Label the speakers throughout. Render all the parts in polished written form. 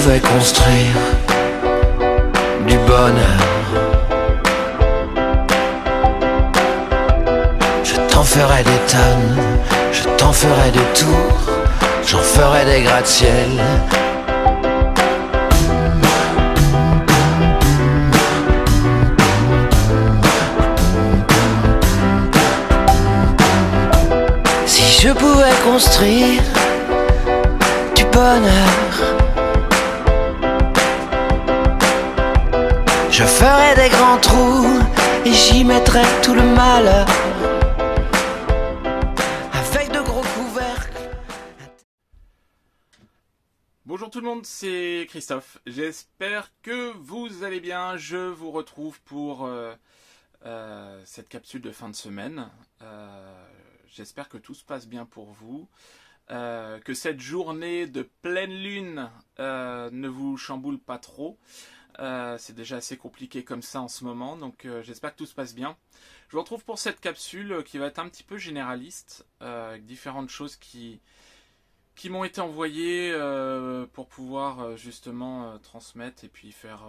Speaker 1: pouvais construire du bonheur, je t'en ferai des tonnes, je t'en ferai des tours, j'en ferai des gratte-ciel. Si je pouvais construire du bonheur, je ferais des grands trous et j'y mettrais tout le malheur avec de gros couvercles.
Speaker 2: Bonjour tout le monde, c'est Christophe. J'espère que vous allez bien. Je vous retrouve pour cette capsule de fin de semaine. J'espère que tout se passe bien pour vous. Que cette journée de pleine lune ne vous chamboule pas trop. C'est déjà assez compliqué comme ça en ce moment, donc j'espère que tout se passe bien. Je vous retrouve pour cette capsule qui va être un petit peu généraliste, avec différentes choses qui m'ont été envoyées pour pouvoir justement transmettre et puis faire,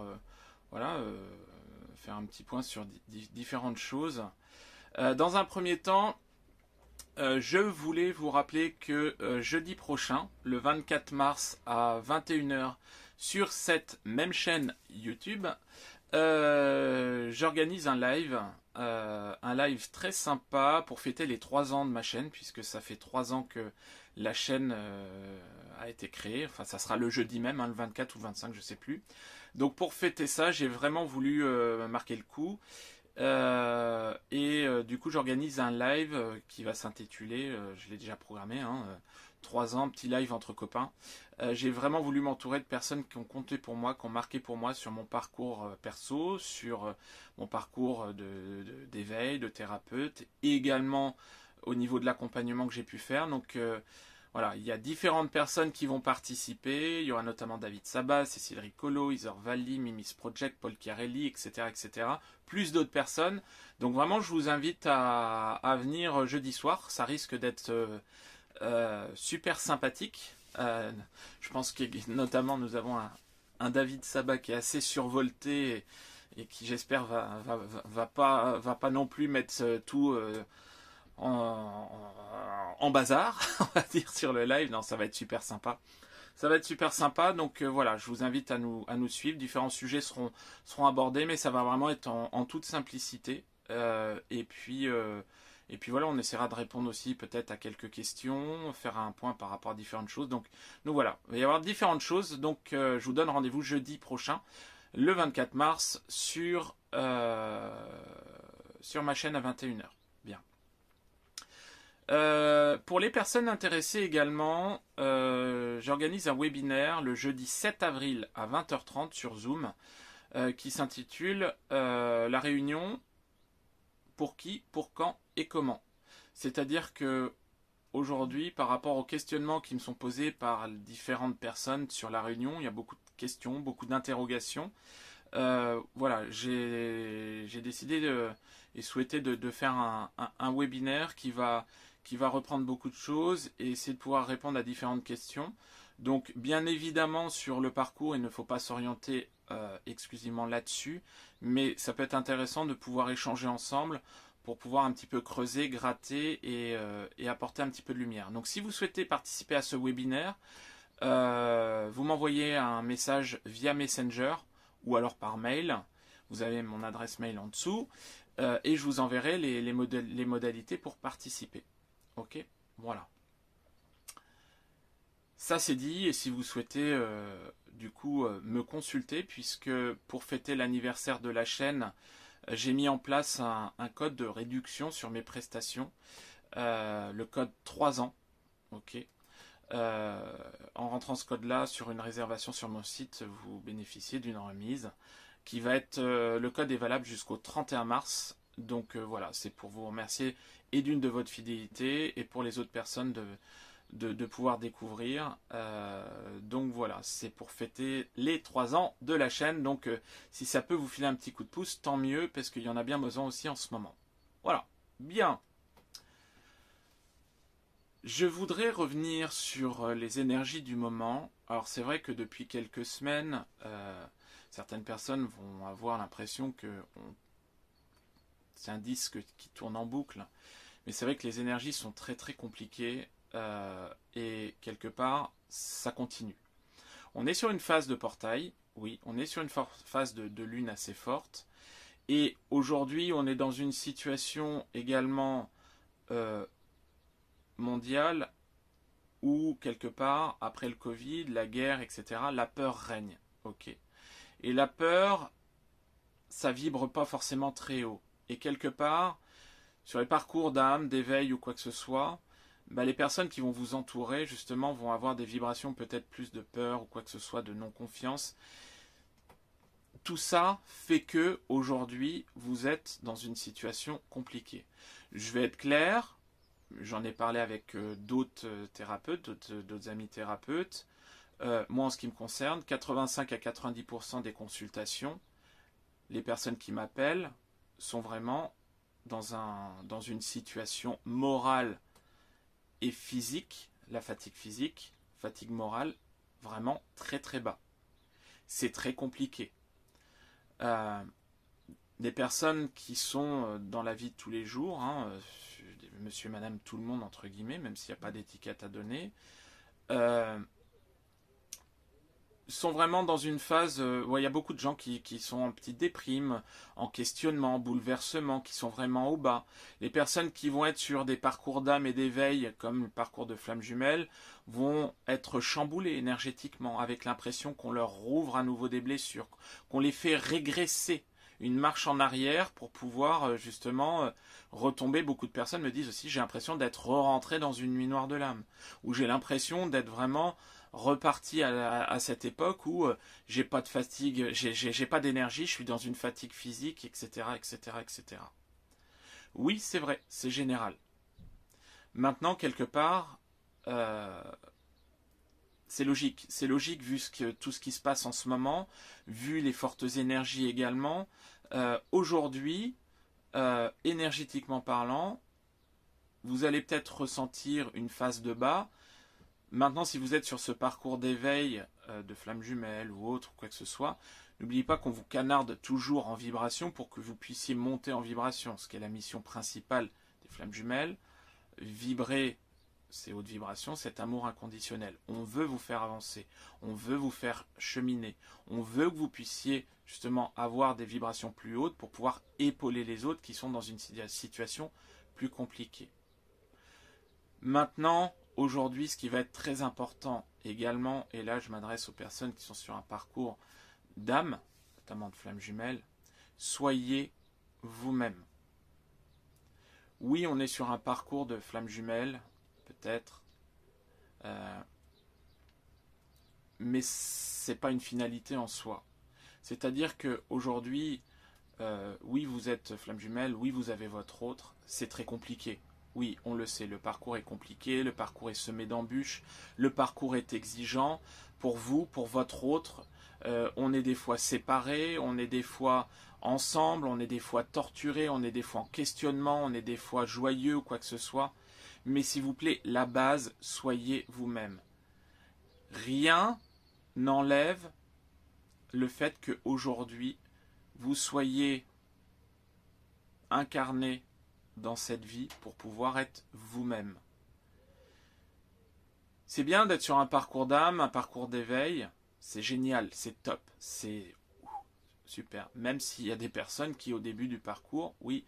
Speaker 2: faire un petit point sur différentes choses. Dans un premier temps, je voulais vous rappeler que jeudi prochain, le 24 mars à 21 h, sur cette même chaîne YouTube, j'organise un live très sympa pour fêter les 3 ans de ma chaîne, puisque ça fait 3 ans que la chaîne a été créée. Enfin, ça sera le jeudi même, hein, le 24 ou le 25, je sais plus. Donc pour fêter ça, j'ai vraiment voulu marquer le coup. Du coup j'organise un live qui va s'intituler, je l'ai déjà programmé, 3 ans, petit live entre copains. J'ai vraiment voulu m'entourer de personnes qui ont compté pour moi, qui ont marqué pour moi sur mon parcours perso, sur mon parcours d'éveil, de thérapeute, et également au niveau de l'accompagnement que j'ai pu faire. Donc voilà, il y a différentes personnes qui vont participer. Il y aura notamment David Sabat, Cécile Ricolo, Isor Valli, Mimis Project, Paul Chiarelli, etc., etc. Plus d'autres personnes. Donc vraiment, je vous invite à venir jeudi soir. Ça risque d'être super sympathique. Je pense que notamment nous avons un David Sabat qui est assez survolté et qui, j'espère, va pas non plus mettre tout en bazar, on va dire, sur le live. Non, ça va être super sympa. Ça va être super sympa, donc voilà, je vous invite à nous suivre. Différents sujets seront abordés, mais ça va vraiment être en toute simplicité. Et puis voilà, on essaiera de répondre aussi peut-être à quelques questions, faire un point par rapport à différentes choses. Donc voilà, il va y avoir différentes choses. Donc je vous donne rendez-vous jeudi prochain, le 24 mars, sur ma chaîne à 21 h. Bien. Pour les personnes intéressées également, j'organise un webinaire le jeudi 7 avril à 20h30 sur Zoom qui s'intitule La réunion, pour qui, pour quand et comment. C'est-à-dire que aujourd'hui, par rapport aux questionnements qui me sont posés par différentes personnes sur la réunion, il y a beaucoup de questions, beaucoup d'interrogations. Voilà, j'ai décidé et souhaité de faire un webinaire qui va reprendre beaucoup de choses et essayer de pouvoir répondre à différentes questions. Donc bien évidemment sur le parcours, il ne faut pas s'orienter exclusivement là-dessus, mais ça peut être intéressant de pouvoir échanger ensemble pour pouvoir un petit peu creuser, gratter et apporter un petit peu de lumière. Donc si vous souhaitez participer à ce webinaire, vous m'envoyez un message via Messenger ou alors par mail. Vous avez mon adresse mail en dessous et je vous enverrai les modalités pour participer. Ok, voilà. Ça c'est dit, et si vous souhaitez du coup me consulter, puisque pour fêter l'anniversaire de la chaîne, j'ai mis en place un code de réduction sur mes prestations, le code 3 ans. Ok. En rentrant ce code-là sur une réservation sur mon site, vous bénéficiez d'une remise qui va être, le code est valable jusqu'au 31 mars. Donc voilà, c'est pour vous remercier et d'une de votre fidélité et pour les autres personnes de pouvoir découvrir. Donc voilà, c'est pour fêter les 3 ans de la chaîne. Donc si ça peut vous filer un petit coup de pouce, tant mieux, parce qu'il y en a bien besoin aussi en ce moment. Voilà, bien. Je voudrais revenir sur les énergies du moment. Alors c'est vrai que depuis quelques semaines, certaines personnes vont avoir l'impression que c'est un disque qui tourne en boucle. Mais c'est vrai que les énergies sont très très compliquées et quelque part, ça continue. On est sur une phase de portail, oui, on est sur une phase de lune assez forte. Et aujourd'hui, on est dans une situation également mondiale où, quelque part, après le Covid, la guerre, etc., la peur règne. Ok. Et la peur, ça vibre pas forcément très haut. Et quelque part, sur les parcours d'âme, d'éveil ou quoi que ce soit, bah, les personnes qui vont vous entourer, justement, vont avoir des vibrations peut-être plus de peur ou quoi que ce soit, de non-confiance. Tout ça fait que, aujourd'hui, vous êtes dans une situation compliquée. Je vais être clair, j'en ai parlé avec d'autres thérapeutes, d'autres amis thérapeutes. Moi, en ce qui me concerne, 85 à 90% des consultations, les personnes qui m'appellent sont vraiment dans une situation morale et physique, la fatigue morale, vraiment très très bas. C'est très compliqué. Des personnes qui sont dans la vie de tous les jours, hein, monsieur, madame, tout le monde, entre guillemets, même s'il n'y a pas d'étiquette à donner, sont vraiment dans une phase où il y a beaucoup de gens qui sont en petite déprime, en questionnement, en bouleversement, qui sont vraiment au bas. Les personnes qui vont être sur des parcours d'âme et d'éveil, comme le parcours de flamme jumelle, vont être chamboulées énergétiquement, avec l'impression qu'on leur rouvre à nouveau des blessures, qu'on les fait régresser, une marche en arrière pour pouvoir justement retomber. Beaucoup de personnes me disent aussi, j'ai l'impression d'être rentré dans une nuit noire de l'âme, ou j'ai l'impression d'être vraiment reparti à cette époque où j'ai pas de fatigue, j'ai pas d'énergie, je suis dans une fatigue physique, etc., etc., etc. Oui, c'est vrai, c'est général. Maintenant, quelque part, c'est logique. C'est logique vu tout ce qui se passe en ce moment, vu les fortes énergies également. Aujourd'hui, énergétiquement parlant, vous allez peut-être ressentir une phase de bas. Maintenant, si vous êtes sur ce parcours d'éveil de flamme jumelle ou autre, quoi que ce soit, n'oubliez pas qu'on vous canarde toujours en vibration pour que vous puissiez monter en vibration, ce qui est la mission principale des flammes jumelles. Vibrer ces hautes vibrations, cet amour inconditionnel. On veut vous faire avancer, on veut vous faire cheminer, on veut que vous puissiez justement avoir des vibrations plus hautes pour pouvoir épauler les autres qui sont dans une situation plus compliquée. Maintenant, aujourd'hui, ce qui va être très important également, et là je m'adresse aux personnes qui sont sur un parcours d'âme, notamment de flamme jumelle, soyez vous-même. Oui, on est sur un parcours de flamme jumelle, peut-être, mais c'est pas une finalité en soi. C'est-à-dire qu'aujourd'hui, oui, vous êtes flamme jumelle, oui, vous avez votre autre, c'est très compliqué. Oui, on le sait, le parcours est compliqué, le parcours est semé d'embûches, le parcours est exigeant pour vous, pour votre autre. On est des fois séparés, on est des fois ensemble, on est des fois torturés, on est des fois en questionnement, on est des fois joyeux ou quoi que ce soit. Mais s'il vous plaît, la base, soyez vous-même. Rien n'enlève le fait qu'aujourd'hui, vous soyez incarné dans cette vie pour pouvoir être vous-même. C'est bien d'être sur un parcours d'âme, un parcours d'éveil, c'est génial, c'est top, c'est super. Même s'il y a des personnes qui au début du parcours, oui,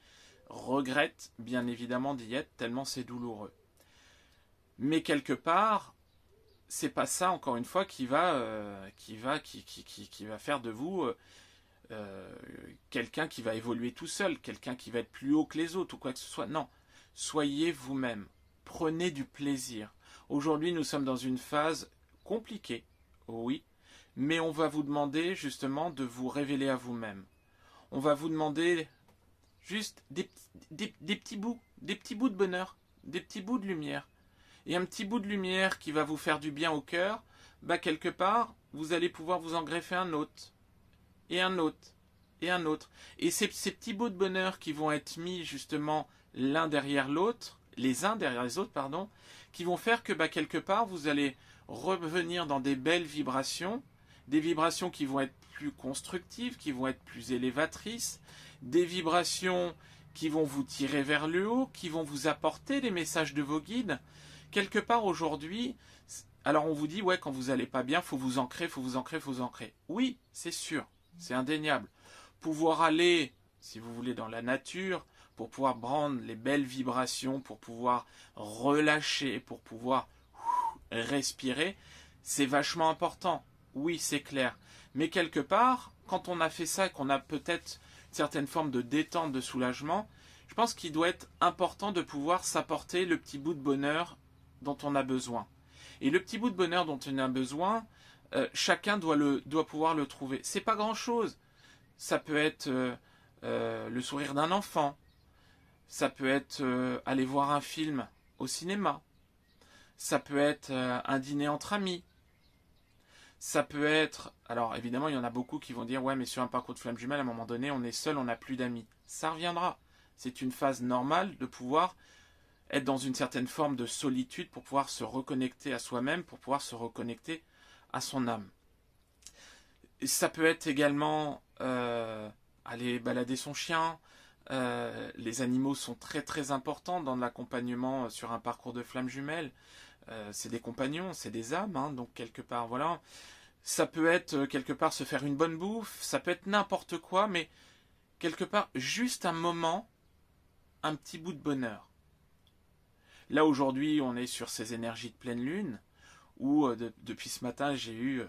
Speaker 2: regrettent bien évidemment d'y être tellement c'est douloureux. Mais quelque part, c'est pas ça encore une fois qui va faire de vous quelqu'un qui va évoluer tout seul, quelqu'un qui va être plus haut que les autres ou quoi que ce soit. Non, soyez vous-même, prenez du plaisir. Aujourd'hui, nous sommes dans une phase compliquée, oui, mais on va vous demander justement de vous révéler à vous-même. On va vous demander juste des petits bouts de bonheur, des petits bouts de lumière. Et un petit bout de lumière qui va vous faire du bien au cœur, bah quelque part, vous allez pouvoir vous en greffer un autre, et un autre, et un autre. Et ces petits bouts de bonheur qui vont être mis justement l'un derrière l'autre, les uns derrière les autres, pardon, qui vont faire que quelque part vous allez revenir dans des belles vibrations, des vibrations qui vont être plus constructives, qui vont être plus élévatrices, des vibrations qui vont vous tirer vers le haut, qui vont vous apporter les messages de vos guides. Quelque part aujourd'hui, alors on vous dit, ouais, quand vous allez pas bien, faut vous ancrer, faut vous ancrer, faut vous ancrer. Oui, c'est sûr, c'est indéniable. Pouvoir aller, si vous voulez, dans la nature, pour pouvoir prendre les belles vibrations, pour pouvoir relâcher, pour pouvoir respirer, c'est vachement important. Oui, c'est clair. Mais quelque part, quand on a fait ça, qu'on a peut-être une certaine forme de détente, de soulagement, je pense qu'il doit être important de pouvoir s'apporter le petit bout de bonheur dont on a besoin. Et le petit bout de bonheur dont on a besoin, chacun doit pouvoir le trouver. C'est pas grand-chose. Ça peut être le sourire d'un enfant. Ça peut être aller voir un film au cinéma. Ça peut être un dîner entre amis. Ça peut être... Alors évidemment, il y en a beaucoup qui vont dire « Ouais, mais sur un parcours de flamme jumelle, à un moment donné, on est seul, on n'a plus d'amis. » Ça reviendra. C'est une phase normale de pouvoir être dans une certaine forme de solitude pour pouvoir se reconnecter à soi-même, pour pouvoir se reconnecter à son âme. Et ça peut être également aller balader son chien. Les animaux sont très très importants dans l'accompagnement sur un parcours de flamme jumelle. C'est des compagnons, c'est des âmes, hein, donc quelque part, voilà. Ça peut être quelque part se faire une bonne bouffe, ça peut être n'importe quoi, mais quelque part juste un moment, un petit bout de bonheur. Là aujourd'hui, on est sur ces énergies de pleine lune, où depuis ce matin, j'ai eu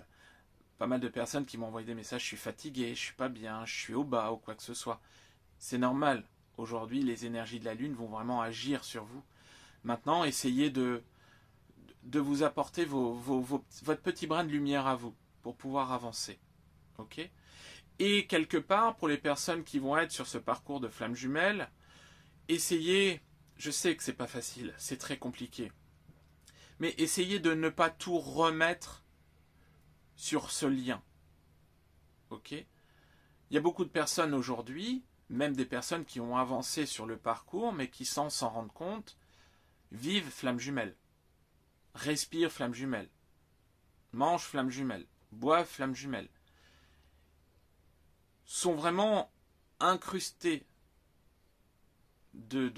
Speaker 2: pas mal de personnes qui m'ont envoyé des messages, je suis fatigué, je suis pas bien, je suis au bas ou quoi que ce soit. C'est normal. Aujourd'hui, les énergies de la lune vont vraiment agir sur vous. Maintenant, essayez de vous apporter votre petit brin de lumière à vous pour pouvoir avancer. Ok ? Et quelque part, pour les personnes qui vont être sur ce parcours de flamme jumelle, essayez, je sais que c'est pas facile, c'est très compliqué, mais essayez de ne pas tout remettre sur ce lien. Ok ? Il y a beaucoup de personnes aujourd'hui, même des personnes qui ont avancé sur le parcours, mais qui sans s'en rendre compte, vivent flamme jumelle. Respire flamme jumelle, mange flamme jumelle, boivent flamme jumelle, sont vraiment incrustés de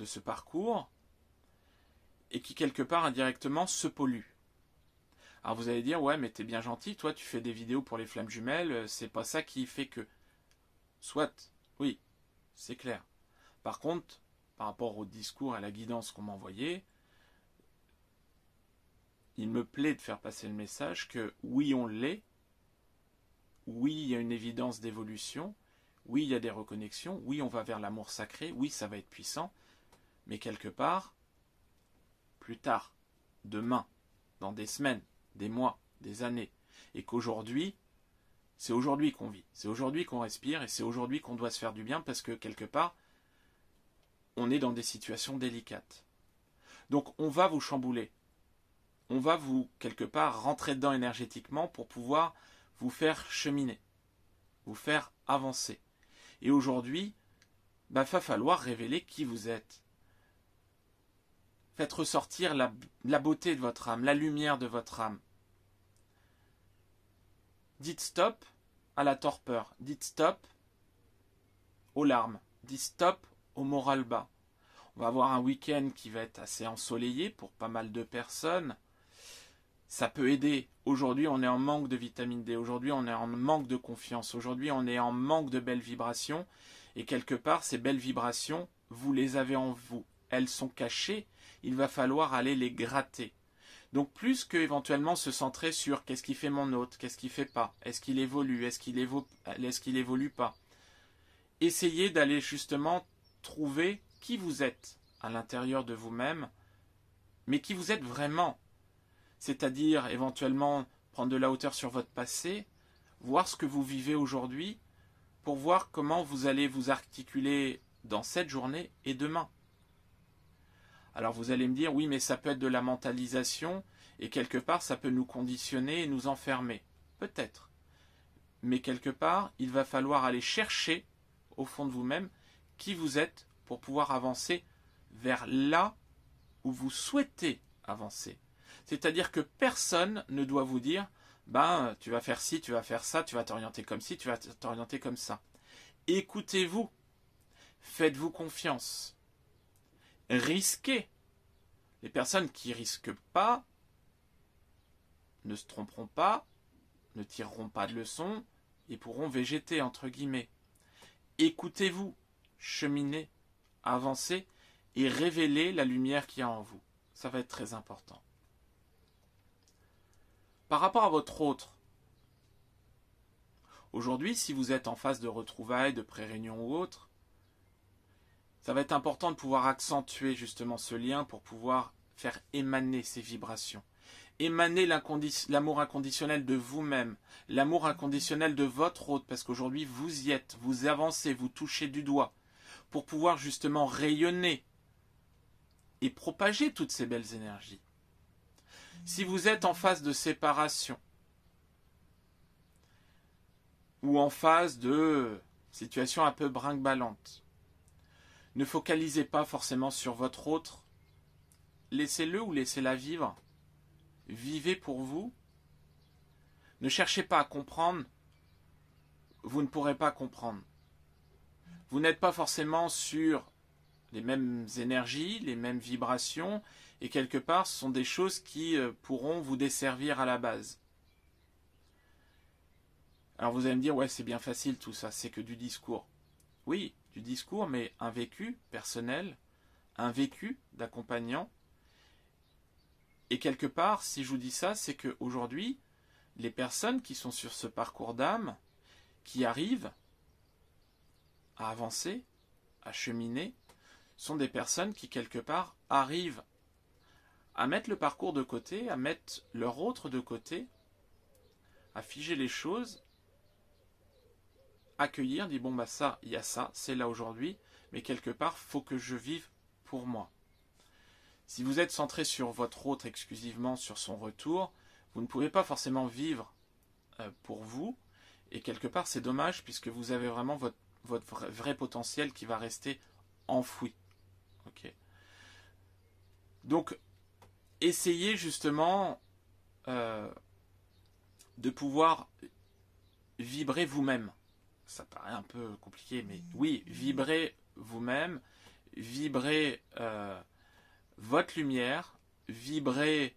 Speaker 2: ce parcours et qui quelque part indirectement se polluent. Alors vous allez dire, ouais mais t'es bien gentil, toi tu fais des vidéos pour les flammes jumelles, c'est pas ça qui fait que... Soit, oui, c'est clair. Par contre, par rapport au discours et à la guidance qu'on m'a envoyé, il me plaît de faire passer le message que oui, on l'est, oui, il y a une évidence d'évolution, oui, il y a des reconnexions, oui, on va vers l'amour sacré, oui, ça va être puissant, mais quelque part, plus tard, demain, dans des semaines, des mois, des années, et qu'aujourd'hui, c'est aujourd'hui qu'on vit, c'est aujourd'hui qu'on respire, et c'est aujourd'hui qu'on doit se faire du bien, parce que quelque part, on est dans des situations délicates. Donc on va vous chambouler. On va vous, quelque part, rentrer dedans énergétiquement pour pouvoir vous faire cheminer, vous faire avancer. Et aujourd'hui, va falloir révéler qui vous êtes. Faites ressortir la beauté de votre âme, la lumière de votre âme. Dites stop à la torpeur, dites stop aux larmes, dites stop au moral bas. On va avoir un week-end qui va être assez ensoleillé pour pas mal de personnes. Ça peut aider. Aujourd'hui, on est en manque de vitamine D. Aujourd'hui, on est en manque de confiance. Aujourd'hui, on est en manque de belles vibrations. Et quelque part, ces belles vibrations, vous les avez en vous. Elles sont cachées. Il va falloir aller les gratter. Donc, plus que éventuellement se centrer sur qu'est-ce qui fait mon hôte, qu'est-ce qui fait pas, est-ce qu'il évolue, est-ce qu'il évolue pas. Essayez d'aller justement trouver qui vous êtes à l'intérieur de vous-même, mais qui vous êtes vraiment. C'est-à-dire éventuellement prendre de la hauteur sur votre passé, voir ce que vous vivez aujourd'hui, pour voir comment vous allez vous articuler dans cette journée et demain. Alors vous allez me dire, oui mais ça peut être de la mentalisation, et quelque part ça peut nous conditionner et nous enfermer. Peut-être. Mais quelque part, il va falloir aller chercher, au fond de vous-même, qui vous êtes pour pouvoir avancer vers là où vous souhaitez avancer. C'est-à-dire que personne ne doit vous dire ben, tu vas faire ci, tu vas faire ça, tu vas t'orienter comme ci, tu vas t'orienter comme ça. Écoutez-vous, faites-vous confiance, risquez. Les personnes qui risquent pas ne se tromperont pas, ne tireront pas de leçons et pourront végéter entre guillemets. Écoutez-vous, cheminez, avancez et révélez la lumière qu'il y a en vous. Ça va être très important. Par rapport à votre autre, aujourd'hui, si vous êtes en phase de retrouvailles, de pré-réunion ou autre, ça va être important de pouvoir accentuer justement ce lien pour pouvoir faire émaner ces vibrations. Émaner l'amour inconditionnel de vous-même, l'amour inconditionnel de votre autre, parce qu'aujourd'hui vous y êtes, vous avancez, vous touchez du doigt, pour pouvoir justement rayonner et propager toutes ces belles énergies. Si vous êtes en phase de séparation, ou en phase de situation un peu brinque-ballante, ne focalisez pas forcément sur votre autre, laissez-le ou laissez-la vivre, vivez pour vous, ne cherchez pas à comprendre, vous ne pourrez pas comprendre. Vous n'êtes pas forcément sur les mêmes énergies, les mêmes vibrations, et quelque part, ce sont des choses qui pourront vous desservir à la base. Alors vous allez me dire, ouais, c'est bien facile tout ça, c'est que du discours. Oui, du discours, mais un vécu personnel, un vécu d'accompagnant. Et quelque part, si je vous dis ça, c'est qu'aujourd'hui, les personnes qui sont sur ce parcours d'âme, qui arrivent à avancer, à cheminer, sont des personnes qui, quelque part, arrivent à mettre le parcours de côté, à mettre leur autre de côté, à figer les choses, accueillir, dire bon bah ça, il y a ça, c'est là aujourd'hui, mais quelque part, faut que je vive pour moi. Si vous êtes centré sur votre autre exclusivement, sur son retour, vous ne pouvez pas forcément vivre pour vous, et quelque part c'est dommage puisque vous avez vraiment votre vrai potentiel qui va rester enfoui. Okay. Donc, essayez justement de pouvoir vibrer vous-même. Ça paraît un peu compliqué, mais oui, vibrez vous-même, vibrez votre lumière, vibrez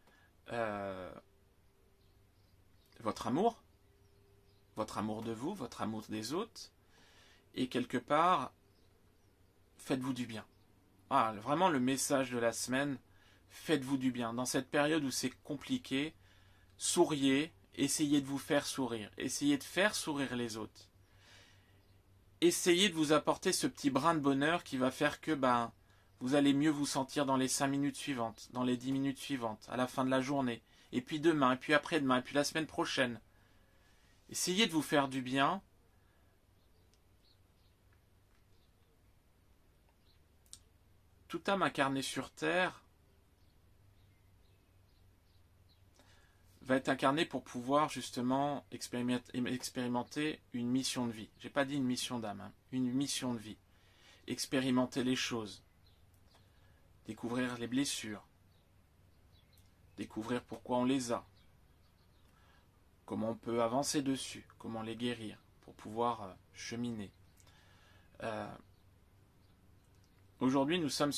Speaker 2: votre amour de vous, votre amour des autres, et quelque part, faites-vous du bien. Ah, vraiment le message de la semaine, faites-vous du bien. Dans cette période où c'est compliqué, souriez, essayez de vous faire sourire, essayez de faire sourire les autres. Essayez de vous apporter ce petit brin de bonheur qui va faire que vous allez mieux vous sentir dans les 5 minutes suivantes, dans les 10 minutes suivantes, à la fin de la journée, et puis demain, et puis après-demain, et puis la semaine prochaine. Essayez de vous faire du bien. Toute âme incarnée sur Terre va être incarnée pour pouvoir justement expérimenter une mission de vie. J'ai pas dit une mission d'âme, hein, une mission de vie. Expérimenter les choses. Découvrir les blessures. Découvrir pourquoi on les a. Comment on peut avancer dessus. Comment les guérir pour pouvoir cheminer. Aujourd'hui, nous sommes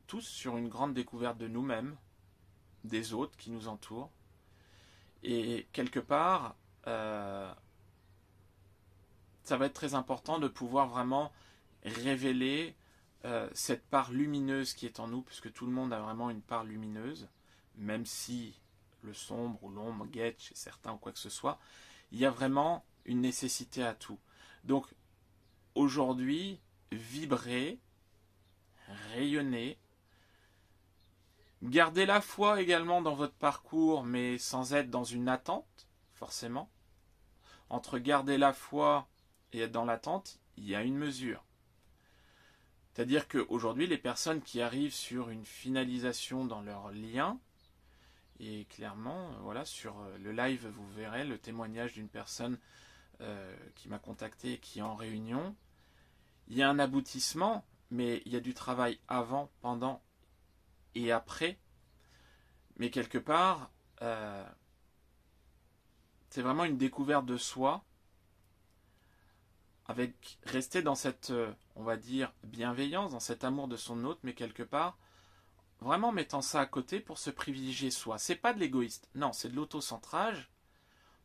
Speaker 2: tous sur une grande découverte de nous-mêmes, des autres qui nous entourent. Et quelque part, ça va être très important de pouvoir vraiment révéler cette part lumineuse qui est en nous, puisque tout le monde a vraiment une part lumineuse, même si le sombre ou l'ombre guette chez certains ou quoi que ce soit, il y a vraiment une nécessité à tout. Donc, aujourd'hui, vibrez, rayonnez, gardez la foi également dans votre parcours, mais sans être dans une attente, forcément. Entre garder la foi et être dans l'attente, il y a une mesure. C'est-à-dire qu'aujourd'hui, les personnes qui arrivent sur une finalisation dans leur lien, et clairement, voilà, sur le live, vous verrez le témoignage d'une personne qui m'a contacté et qui est en réunion, il y a un aboutissement, mais il y a du travail avant, pendant et après. Mais quelque part, c'est vraiment une découverte de soi, avec rester dans cette, on va dire, bienveillance, dans cet amour de son autre, mais quelque part, vraiment mettant ça à côté pour se privilégier soi. C'est pas de l'égoïste, non, c'est de l'autocentrage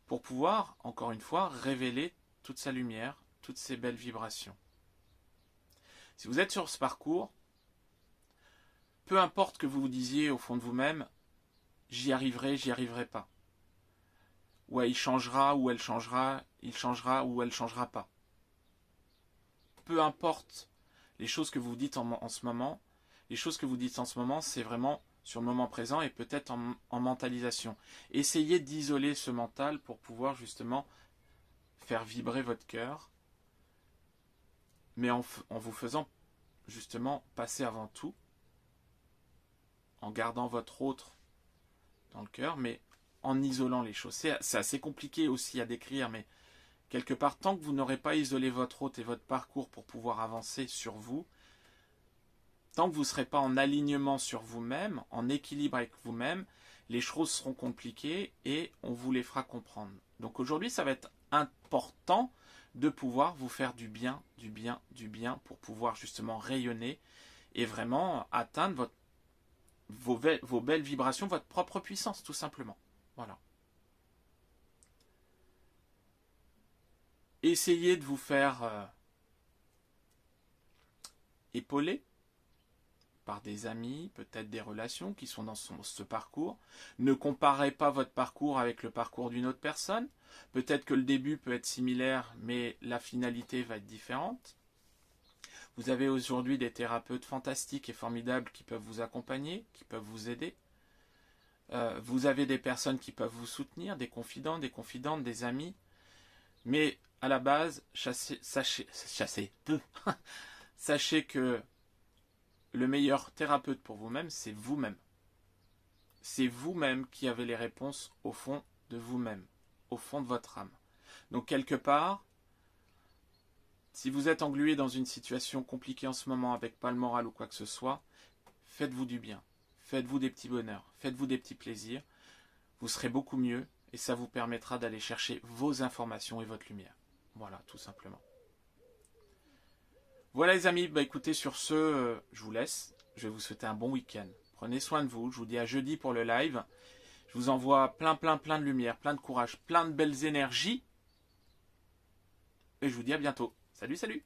Speaker 2: pour pouvoir, encore une fois, révéler toute sa lumière, toutes ses belles vibrations. Si vous êtes sur ce parcours, peu importe que vous vous disiez au fond de vous-même, j'y arriverai pas. Ouais, il changera ou elle changera, il changera ou elle changera pas. Peu importe les choses que vous dites en ce moment, les choses que vous dites en ce moment, c'est vraiment sur le moment présent et peut-être en mentalisation. Essayez d'isoler ce mental pour pouvoir justement faire vibrer votre cœur, mais en vous faisant justement passer avant tout, en gardant votre autre dans le cœur, mais en isolant les choses. C'est assez compliqué aussi à décrire, mais quelque part, tant que vous n'aurez pas isolé votre hôte et votre parcours pour pouvoir avancer sur vous, tant que vous ne serez pas en alignement sur vous-même, en équilibre avec vous-même, les choses seront compliquées et on vous les fera comprendre. Donc aujourd'hui, ça va être important de pouvoir vous faire du bien, du bien, du bien pour pouvoir justement rayonner et vraiment atteindre vos belles vibrations, votre propre puissance, tout simplement. Voilà. Essayez de vous faire épauler par des amis, peut-être des relations qui sont dans ce parcours. Ne comparez pas votre parcours avec le parcours d'une autre personne. Peut-être que le début peut être similaire, mais la finalité va être différente. Vous avez aujourd'hui des thérapeutes fantastiques et formidables qui peuvent vous accompagner, qui peuvent vous aider. Vous avez des personnes qui peuvent vous soutenir, des confidents, des confidentes, des amis. Mais à la base, sachez que le meilleur thérapeute pour vous-même, c'est vous-même. C'est vous-même qui avez les réponses au fond de vous-même, au fond de votre âme. Donc quelque part, si vous êtes englué dans une situation compliquée en ce moment avec pas le moral ou quoi que ce soit, faites-vous du bien. Faites-vous des petits bonheurs, faites-vous des petits plaisirs. Vous serez beaucoup mieux et ça vous permettra d'aller chercher vos informations et votre lumière. Voilà, tout simplement. Voilà les amis, écoutez, sur ce, je vous laisse. Je vais vous souhaiter un bon week-end. Prenez soin de vous. Je vous dis à jeudi pour le live. Je vous envoie plein de lumière, plein de courage, plein de belles énergies. Et je vous dis à bientôt. Salut, salut!